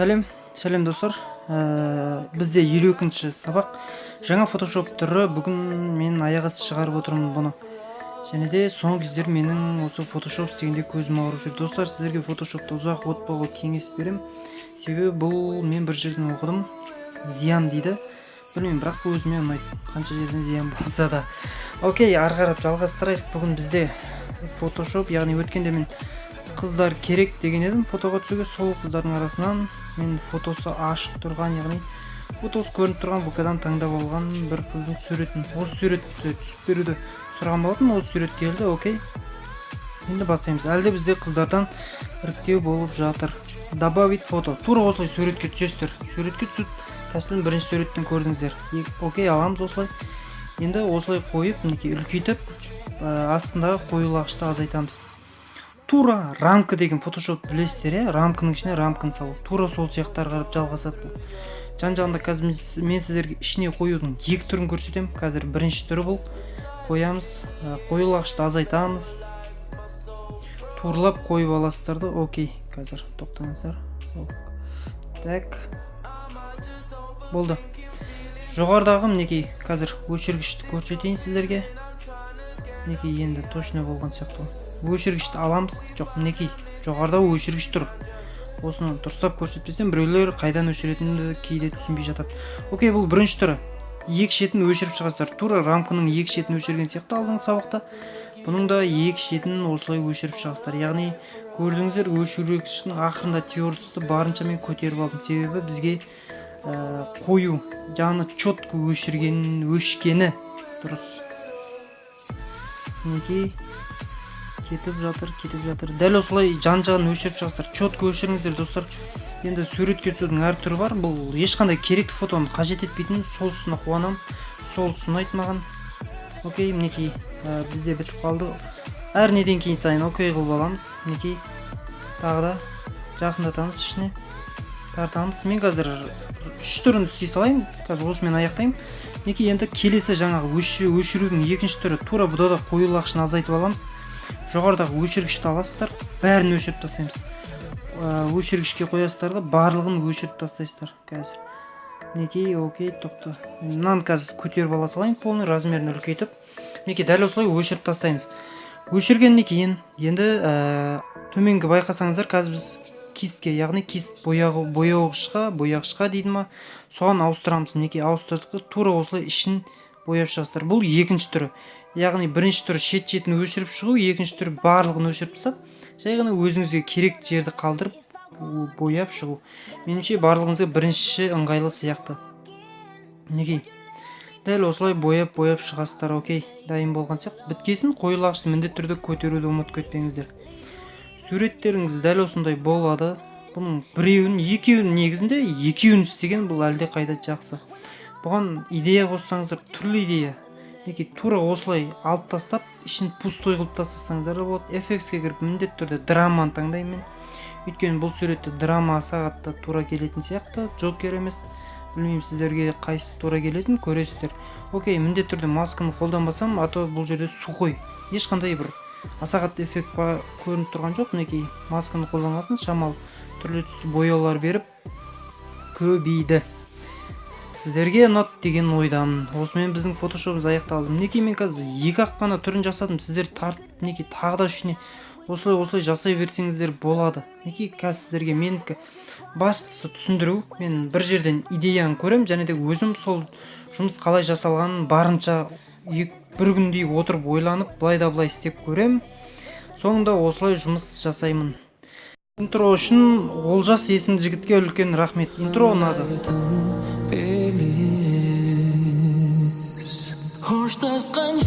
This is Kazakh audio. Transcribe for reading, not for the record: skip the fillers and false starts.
Сәлем достар. Бізде 52-ші сабақ. Жаңа Photoshop түрі. Бүгін мен аяқ асты шығарып отырмын бұны. Және де соңғы кездер менің осы Photoshop істегенде көзім ауырып жүр. Достар, сіздерге Photoshopта ұзақ отпауға кеңес берем. Себебі бұл мен бір жерден оқыдым. Зиян дейді. Білмеймін, бірақ бұл өзіме ұнайды. Қанша жерден зиян болса да. Окей, ары қарап жалғастырайық. Бүгін бізде Photoshop, яғни өткенде мен қыздар керек деген едім фотоға түсуге. Сол қыздардың арасынан мен фотосы ашық тұрған, яғни фотосы көрініп тұрған букадан таңдап алған бір қыздың суретін. Осы суретті түсіп беруді сұраған болатын. Осы сурет келді. Окей, енді бастаймыз. Әлде бізде қыздардан іріктеу болып жатыр. Добавить фото. Тура осылай суретке түсесіздер. Суретке түсіп тәсілін бірінші суреттен көрдіңіздер. Окей, аламыз осылай. Енді осылай қойып, үлкейтіп, астындағы қоюлағышты азайтамыз. Тура рамка деген Photoshop білесіздер, рамканың ішіне рамканы салу. Тура сол сияқты қарап жалғасады бұл. Жан-жағында қазір мен сіздерге ішіне қоюдың екі түрін көрсетемін. Қазір бірінші түрі бұл. Қоямыз, қоюлағышты азайтамыз. Турлап қойып аласыздар да. Окей, қазір тоқтаңыздар. Так. Болды. Жоғарыдағы мінекей, қазір өшіргішті көрсетейін сіздерге. Мінекей енді точно болған сияқты. Өшіргішті аламыз. Жоқ, мінекей жоғарыда өшіргіш тұр. Осыны дұрыстап көрсетпесем, біреулер қайдан өшіретінді кейде түсінбей жатады. Окей, бұл бірінші түрі. Екі шетін өшіріп шығасыздар. Тура рамканың екі шетін өшірген сияқты алдыңғы сабақта. Бұның да екі шетін осылай өшіріп шығасыздар. Яғни көрдіңіздер, өшіргіштің ақырында твердості барынша мен көтеріп алдым. Себебі бізге қою, жаны четко өшкені дұрыс. Мінекей кетіп жатыр. Дәл осылай жан-жағын өшіріп шығасыздар. Четко өшіріңіздер достар. Енді суретке түсудің әр түрі бар. Бұл ешқандай керекті фотоны қажет етпейтін. Сол тұсына қуанам. Сол тұсын айтмаған. Окей, мінекей бізде бітіп қалды. Әр неден кейін сайын окей қылып аламыз. Мінекей тағы да жақындатамыз, ішіне тартамыз. Мен қазір үш түрін істей салайын. Қазір осымен аяқтаймын. Мінекей енді келесі жаңағы өшірудің екінші түрі. Тура бұда да қоюлағышын азайтып аламыз. Жоғарыдағы өшіргішті аласыздар, бәрін өшіріп тастаймыз. Өшіргішке қоясыздар да барлығын өшіріп тастайсыздар қазір. Мінекей, окей, тоқта. Мынаны қазір көтеріп ала салайын, полный размерін үлкейтіп. Мінекей дәл осылай өшіріп тастаймыз. Өшіргеннен кейін енді төменгі байқасаңыздар, қазір біз кистке, яғни кист бояғышқа дейді ма, соған ауыстырамыз. Мінекей ауыстырдық, тура осылай ішін бояп шығасыздар. Бұл екінші түрі. Яғни бірінші түрі шет-шетін өшіріп шығу, екінші түрі барлығын өшіріп тастап, жай ғана өзіңізге керек жерді қалдырып бояп шығу. Меніңше барлығыңызға бірінші ыңғайлы сияқты. Мінекей дәл осылай бояп шығасыздар. Окей, дайын болған сияқты. Біткесін қоюлағышты міндетті түрде көтеруді ұмытып кетпеңіздер. Суреттеріңіз дәл осындай болады. Бұның екеуін негізінде екеуін істеген бұл әлде қайда жақсы. Бұған идея қоссаңыздар, түрлі идея. Неке тура осылай алып тастап, ішін пустой қылып тастасаңыздар болады. Эффектіске кіріп міндетті түрде драманы таңдаймын. Өйткені бұл суретті драма сағатта тура келетін сияқты, Джокер емес. Білмеймін сіздерге қайсысы тура келетін, көресіздер. Окей, міндетті түрде масканы қолданбасам, ато бұл жерде сухой. Ешқандай бір асағат эффект көрініп тұрған жоқ. Мінекей масканы қолданғасын, шамал түрлі түсті бояулар беріп көбейді. Сіздерге ұнат деген ойдамын. Осымен біздің фотошопымыз аяқталды. Мінекей мен қазір екі-ақ қана түрін жасадым. Сіздер тартып, мінекей тағы да үшіне осылай жасай берсеңіздер болады. Мінекей қазір сіздерге менікі бастысы түсіндіру. Мен бір жерден идеяны көрем, және де өзім сол жұмыс қалай жасалғанын барынша бір күндей отырып ойланып, былай да былай істеп көрем. Соңында осылай жұмыс жасаймын. Интро үшін Олжас есімді жігітке үлкен рахмет. Интро ұнады. Hoştaskan